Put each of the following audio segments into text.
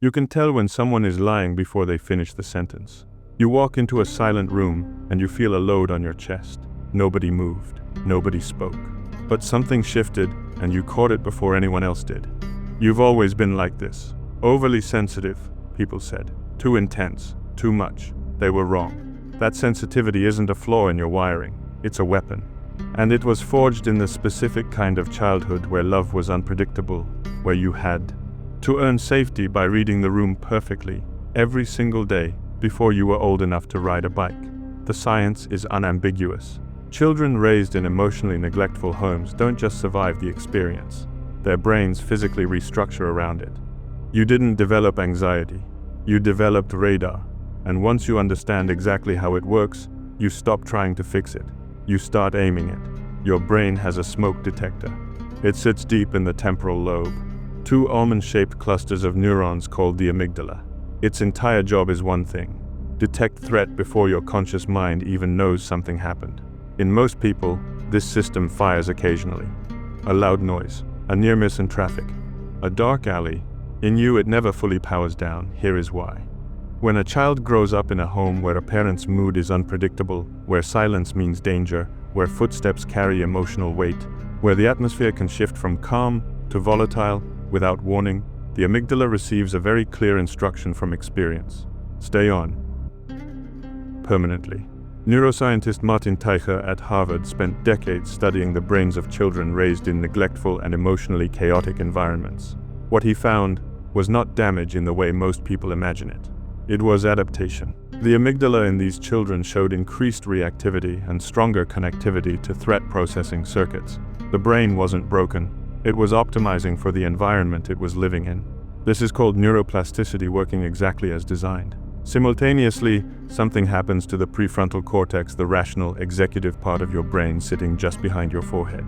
You can tell when someone is lying before they finish the sentence. You walk into a silent room and you feel a load on your chest. Nobody moved. Nobody spoke. But something shifted and you caught it before anyone else did. You've always been like this. Overly sensitive, people said. Too intense. Too much. They were wrong. That sensitivity isn't a flaw in your wiring. It's a weapon. And it was forged in the specific kind of childhood where love was unpredictable, where you had to earn safety by reading the room perfectly every single day before you were old enough to ride a bike. The science is unambiguous. Children raised in emotionally neglectful homes don't just survive the experience. Their brains physically restructure around it. You didn't develop anxiety. You developed radar. And once you understand exactly how it works, you stop trying to fix it. You start aiming it. Your brain has a smoke detector. It sits deep in the temporal lobe. Two almond-shaped clusters of neurons called the amygdala. Its entire job is one thing: detect threat before your conscious mind even knows something happened. In most people, this system fires occasionally. A loud noise, a near miss in traffic, a dark alley. In you, it never fully powers down. Here is why. When a child grows up in a home where a parent's mood is unpredictable, where silence means danger, where footsteps carry emotional weight, where the atmosphere can shift from calm to volatile without warning, the amygdala receives a very clear instruction from experience. Stay on. Permanently. Neuroscientist Martin Teicher at Harvard spent decades studying the brains of children raised in neglectful and emotionally chaotic environments. What he found was not damage in the way most people imagine it. It was adaptation. The amygdala in these children showed increased reactivity and stronger connectivity to threat processing circuits. The brain wasn't broken. It was optimizing for the environment it was living in. This is called neuroplasticity, working exactly as designed. Simultaneously, something happens to the prefrontal cortex, the rational, executive part of your brain sitting just behind your forehead.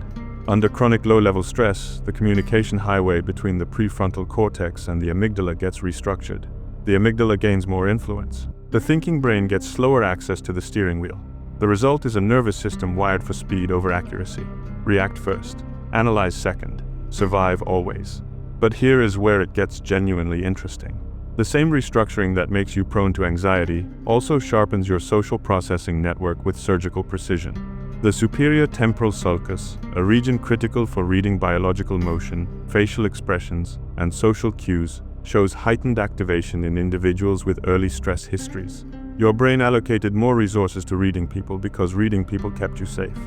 Under chronic low-level stress, the communication highway between the prefrontal cortex and the amygdala gets restructured. The amygdala gains more influence. The thinking brain gets slower access to the steering wheel. The result is a nervous system wired for speed over accuracy. React first. Analyze second. Survive always. But here is where it gets genuinely interesting. The same restructuring that makes you prone to anxiety also sharpens your social processing network with surgical precision. The superior temporal sulcus, a region critical for reading biological motion, facial expressions, and social cues, shows heightened activation in individuals with early stress histories. Your brain allocated more resources to reading people because reading people kept you safe.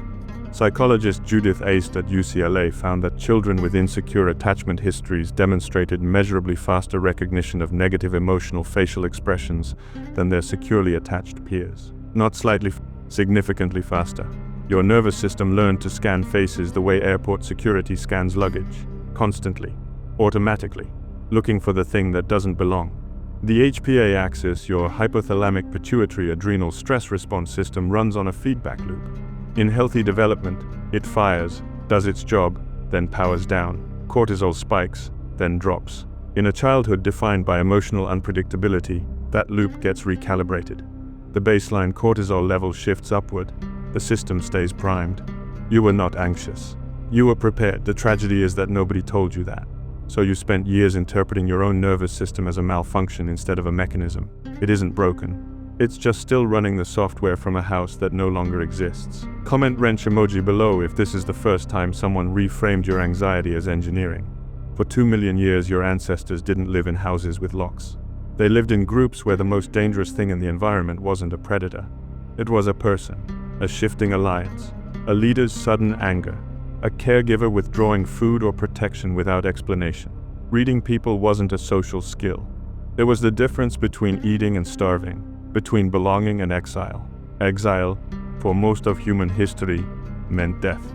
Psychologist Judith Aced at UCLA found that children with insecure attachment histories demonstrated measurably faster recognition of negative emotional facial expressions than their securely attached peers. Not slightly, significantly faster. Your nervous system learned to scan faces the way airport security scans luggage, constantly, automatically, looking for the thing that doesn't belong. The HPA axis, your hypothalamic pituitary adrenal stress response system, runs on a feedback loop. In healthy development, it fires, does its job, then powers down. Cortisol spikes, then drops. In a childhood defined by emotional unpredictability, that loop gets recalibrated. The baseline cortisol level shifts upward. The system stays primed. You were not anxious. You were prepared. The tragedy is that nobody told you that. So you spent years interpreting your own nervous system as a malfunction instead of a mechanism. It isn't broken. It's just still running the software from a house that no longer exists. Comment wrench emoji below if this is the first time someone reframed your anxiety as engineering. For 2 million years, your ancestors didn't live in houses with locks. They lived in groups where the most dangerous thing in the environment wasn't a predator. It was a person, a shifting alliance, a leader's sudden anger, a caregiver withdrawing food or protection without explanation. Reading people wasn't a social skill. It was the difference between eating and starving, between belonging and exile. Exile, for most of human history, meant death.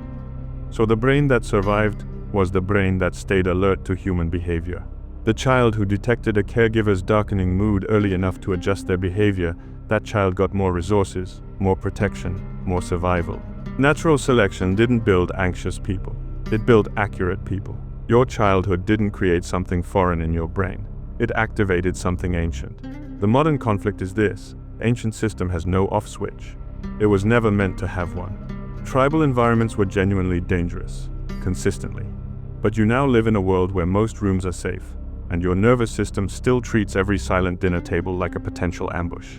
So the brain that survived was the brain that stayed alert to human behavior. The child who detected a caregiver's darkening mood early enough to adjust their behavior, that child got more resources, more protection, more survival. Natural selection didn't build anxious people. It built accurate people. Your childhood didn't create something foreign in your brain. It activated something ancient. The modern conflict is this: ancient system has no off switch. It was never meant to have one. Tribal environments were genuinely dangerous, consistently. But you now live in a world where most rooms are safe. and your nervous system still treats every silent dinner table like a potential ambush.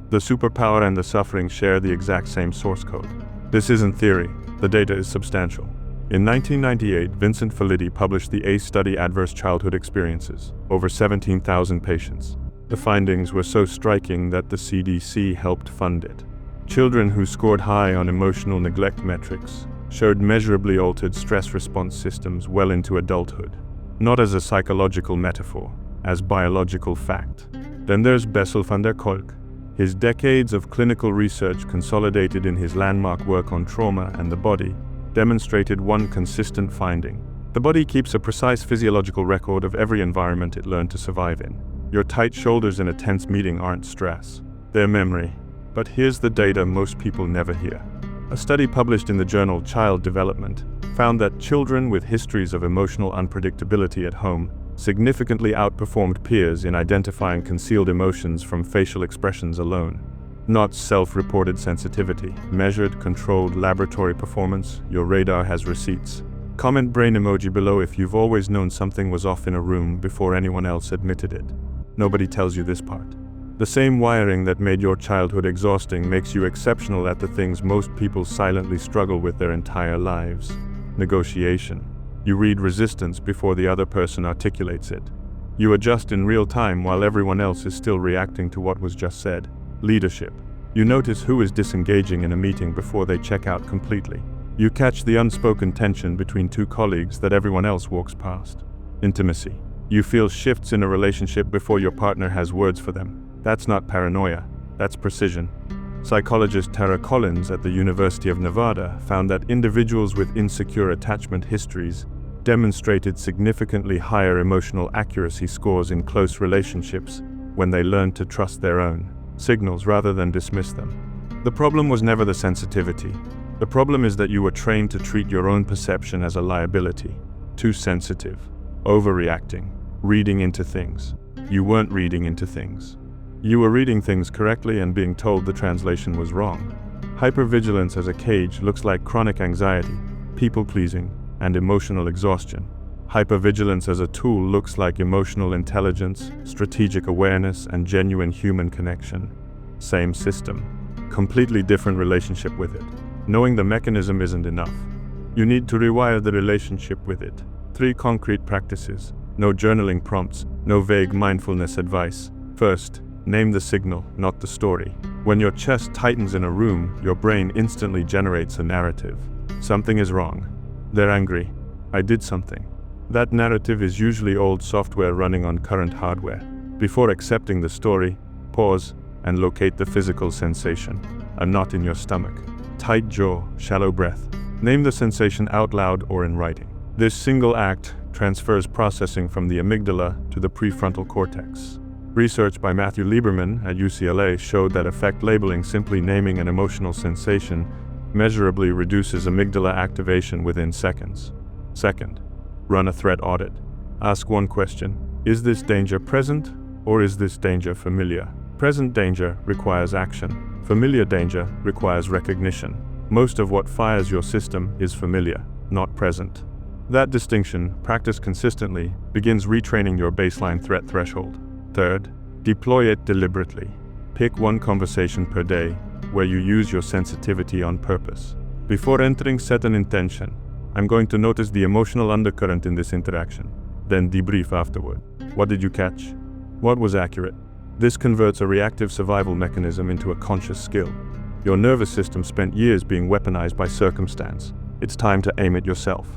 The superpower and the suffering share the exact same source code. This isn't theory, the data is substantial. In 1998, Vincent Felitti published the ACE study Adverse Childhood Experiences, over 17,000 patients. The findings were so striking that the CDC helped fund it. Children who scored high on emotional neglect metrics showed measurably altered stress response systems well into adulthood, not as a psychological metaphor, as biological fact. Then there's Bessel van der Kolk. His decades of clinical research consolidated in his landmark work on trauma and the body demonstrated one consistent finding. The body keeps a precise physiological record of every environment it learned to survive in. Your tight shoulders in a tense meeting aren't stress, they're memory. But here's the data most people never hear. A study published in the journal Child Development found that children with histories of emotional unpredictability at home significantly outperformed peers in identifying concealed emotions from facial expressions alone. Not self-reported sensitivity, measured, controlled laboratory performance. Your radar has receipts. Comment brain emoji below if you've always known something was off in a room before anyone else admitted it. Nobody tells you this part. The same wiring that made your childhood exhausting makes you exceptional at the things most people silently struggle with their entire lives. Negotiation. You read resistance before the other person articulates it. You adjust in real time while everyone else is still reacting to what was just said. Leadership. You notice who is disengaging in a meeting before they check out completely. You catch the unspoken tension between two colleagues that everyone else walks past. Intimacy. You feel shifts in a relationship before your partner has words for them. That's not paranoia, that's precision. Psychologist Tara Collins at the University of Nevada found that individuals with insecure attachment histories demonstrated significantly higher emotional accuracy scores in close relationships when they learned to trust their own signals rather than dismiss them. The problem was never the sensitivity. The problem is that you were trained to treat your own perception as a liability. Too sensitive, overreacting, reading into things. You weren't reading into things. You were reading things correctly and being told the translation was wrong. Hypervigilance as a cage looks like chronic anxiety, people-pleasing, and emotional exhaustion. Hypervigilance as a tool looks like emotional intelligence, strategic awareness, and genuine human connection. Same system, completely different relationship with it. Knowing the mechanism isn't enough. You need to rewire the relationship with it. 3 concrete practices. No journaling prompts, no vague mindfulness advice. First, name the signal, not the story. When your chest tightens in a room, your brain instantly generates a narrative. Something is wrong. They're angry. I did something. That narrative is usually old software running on current hardware. Before accepting the story, pause and locate the physical sensation. A knot in your stomach. Tight jaw, shallow breath. Name the sensation out loud or in writing. This single act transfers processing from the amygdala to the prefrontal cortex. Research by Matthew Lieberman at UCLA showed that effect labeling, simply naming an emotional sensation, measurably reduces amygdala activation within seconds. Second, run a threat audit. Ask one question: is this danger present, or is this danger familiar? Present danger requires action. Familiar danger requires recognition. Most of what fires your system is familiar, not present. That distinction, practiced consistently, begins retraining your baseline threat threshold. Third, deploy it deliberately. Pick one conversation per day where you use your sensitivity on purpose. Before entering, set an intention. I'm going to notice the emotional undercurrent in this interaction. Then debrief afterward. What did you catch? What was accurate? This converts a reactive survival mechanism into a conscious skill. Your nervous system spent years being weaponized by circumstance. It's time to aim it yourself.